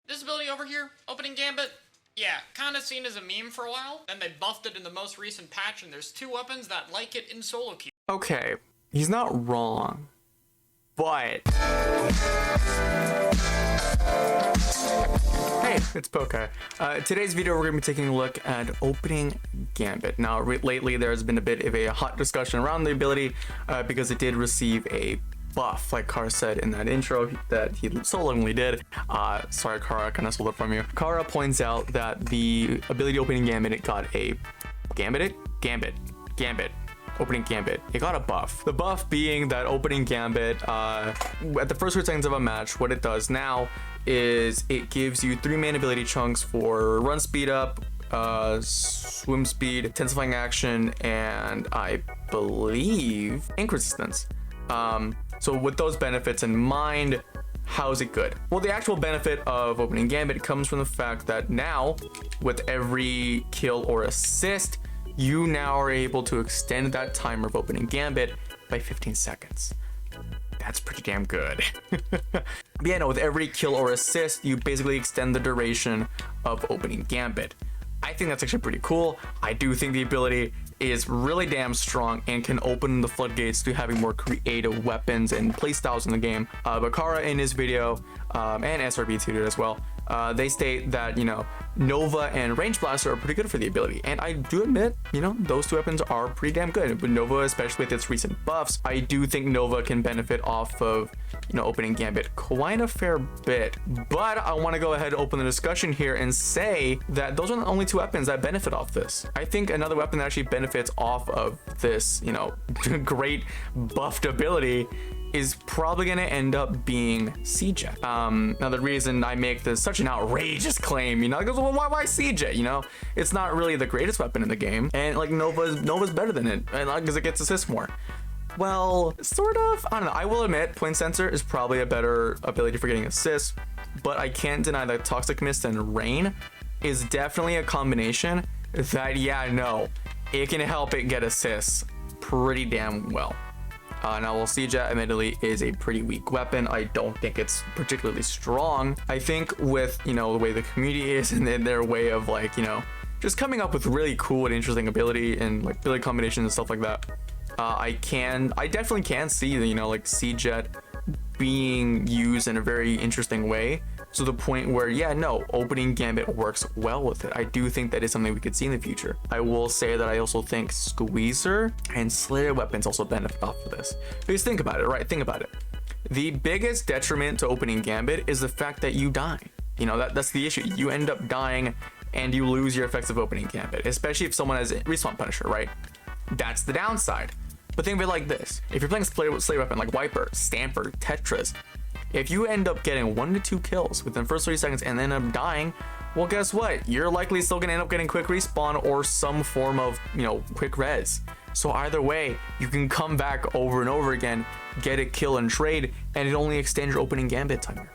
This ability over here, Opening Gambit, yeah, kinda seen as a meme for a while. Then they buffed it in the most recent patch, and there's 2 weapons that like it in solo queue. Okay, he's not wrong, but... Hey, it's Pokaie. Today's video, we're going to be taking a look at Opening Gambit. Now, lately, there's been a bit of a hot discussion around the ability because it did receive a buff, like Kara said in that intro that he so lovingly did. Sorry, Kara, I kind of stole it from you. Kara points out that the ability Opening Gambit, it got a Gambit, Opening Gambit. It got a buff. The buff being that Opening Gambit, at the first 3 seconds of a match, what it does now is it gives you 3 main ability chunks for run speed up, swim speed, intensifying action, and I believe ink resistance. So with those benefits in mind, how's it good? Well, the actual benefit of Opening Gambit comes from the fact that now, with every kill or assist, you now are able to extend that timer of Opening Gambit by 15 seconds. That's pretty damn good. But yeah, no, with every kill or assist, you basically extend the duration of Opening Gambit. I think that's actually pretty cool. I do think the ability is really damn strong and can open the floodgates to having more creative weapons and playstyles in the game. But Kara in his video, and SRB2 did as well, they state that, you know, Nova and Range Blaster are pretty good for the ability. And I do admit, you know, those 2 weapons are pretty damn good. But Nova, especially with its recent buffs, I do think Nova can benefit off of, you know, Opening Gambit quite a fair bit. But I want to go ahead and open the discussion here and say that those are the only 2 weapons that benefit off this. I think another weapon that actually benefits off of this, you know, great buffed ability is probably going to end up being CJet. Now the reason I make this such an outrageous claim, you know, it goes, well, why CJet? You know, it's not really the greatest weapon in the game, and like Nova's better than it, and because it gets assists more. Well, sort of. I don't know. I will admit, Point Sensor is probably a better ability for getting assists, but I can't deny that Toxic Mist and Rain is definitely a combination that, yeah, no, it can help it get assists pretty damn well. Now, while CJet admittedly is a pretty weak weapon, I don't think it's particularly strong. I think with, you know, the way the community is and their way of, like, you know, just coming up with really cool and interesting ability and like ability combinations and stuff like that, I definitely can see, you know, like CJet being used in a very interesting way. So the point where, yeah, no, Opening Gambit works well with it. I do think that is something we could see in the future. I will say that I also think Squeezer and Slayer weapons also benefit off of this. Because think about it, right? Think about it. The biggest detriment to Opening Gambit is the fact that you die. You know, that's the issue. You end up dying and you lose your effects of Opening Gambit, especially if someone has Respawn Punisher, right? That's the downside. But think of it like this. If you're playing a Slayer weapon like Wiper, Stamper, Tetris, if you end up getting 1 to 2 kills within the first 30 seconds and then end up dying, well, guess what? You're likely still gonna end up getting quick respawn or some form of, you know, quick res. So either way, you can come back over and over again, get a kill and trade, and it only extends your Opening Gambit timer.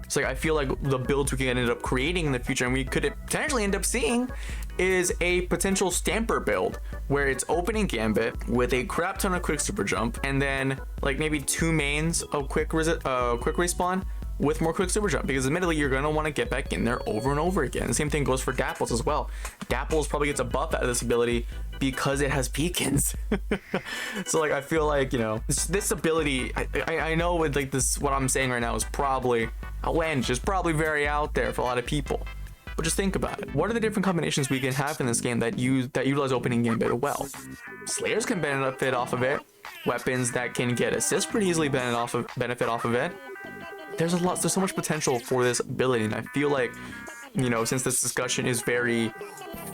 So like, I feel like the builds we can end up creating in the future, and we could potentially end up seeing, is a potential Stamper build where it's Opening Gambit with a crap ton of quick super jump, and then like maybe 2 mains of quick respawn with more quick super jump, because admittedly you're going to want to get back in there over and over again. The same thing goes for Dapples as well. Dapples probably gets a buff out of this ability because it has beacons. So like, I feel like, you know, this ability, I know with like this, what I'm saying right now is probably outlandish, is probably very out there for a lot of people. But just think about it. What are the different combinations we can have in this game that utilize Opening Gambit well? Slayers can benefit off of it. Weapons that can get assists pretty easily benefit off of it. There's so much potential for this ability, and I feel like, you know, since this discussion is very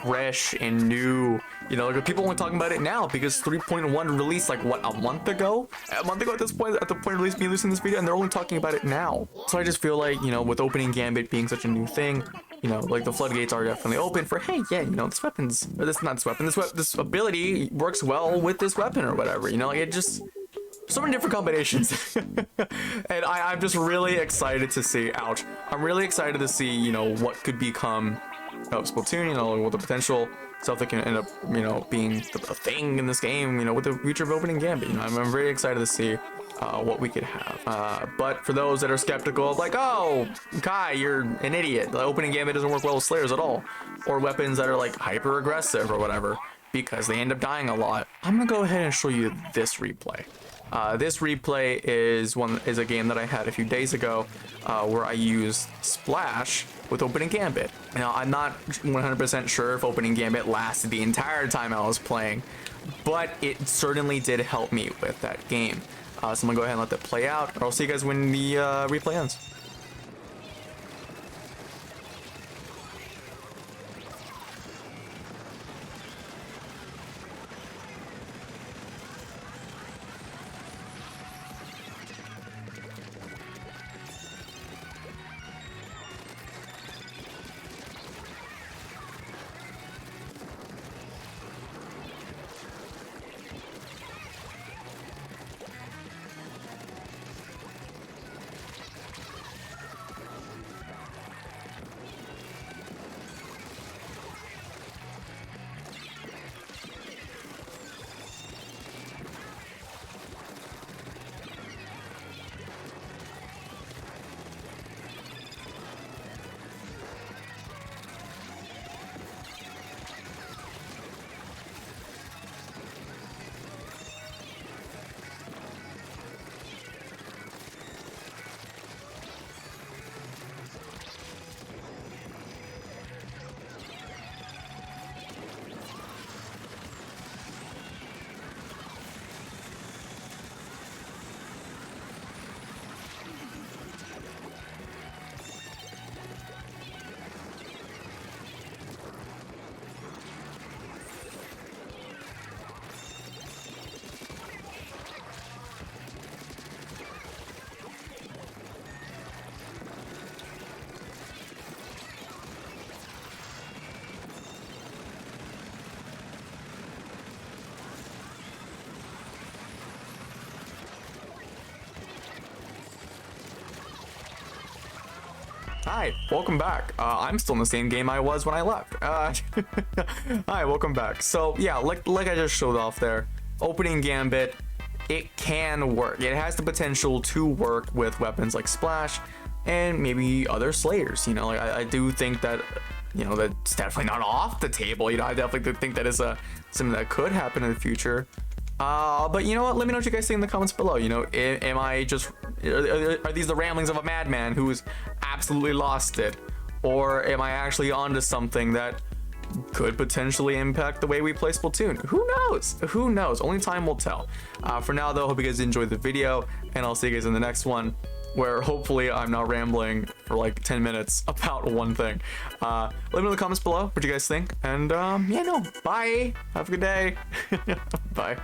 fresh and new, you know, like people only talking about it now because 3.1 released like what, a month ago at this point, at the point of me releasing this video, and they're only talking about it now. So I just feel like, you know, with Opening Gambit being such a new thing, you know, like the floodgates are definitely open for, hey, yeah, you know, this ability works well with this weapon or whatever, you know, like it just, so many different combinations. And I'm just really excited to see, I'm really excited to see, you know, what could become of Splatoon, you know, with the potential stuff that can end up, you know, being a thing in this game, you know, with the future of Opening Gambit. You know, I'm very excited to see what we could have. But for those that are skeptical of like, oh, Kai, you're an idiot. The opening gambit doesn't work well with slayers at all. Or weapons that are like hyper aggressive or whatever, because they end up dying a lot. I'm gonna go ahead and show you this replay. This replay is a game that I had a few days ago where I used Splash with Opening Gambit. Now, I'm not 100% sure if Opening Gambit lasted the entire time I was playing, but it certainly did help me with that game. So I'm gonna go ahead and let that play out, or I'll see you guys when the replay ends. Hi, welcome back. I'm still in the same game I was when I left. Hi, welcome back. So yeah, like I just showed off there, Opening Gambit, it can work. It has the potential to work with weapons like Splash and maybe other slayers. You know, like I do think that, you know, that's definitely not off the table. You know, I definitely think that is something that could happen in the future. But you know what? Let me know what you guys think in the comments below. You know, am I just, are these the ramblings of a madman who's absolutely lost it? Or am I actually onto something that could potentially impact the way we play Splatoon? Who knows? Who knows? Only time will tell. For now though, hope you guys enjoyed the video, and I'll see you guys in the next one, where hopefully I'm not rambling for like 10 minutes about one thing. Let me know in the comments below what you guys think, and yeah, no, bye. Have a good day. Bye.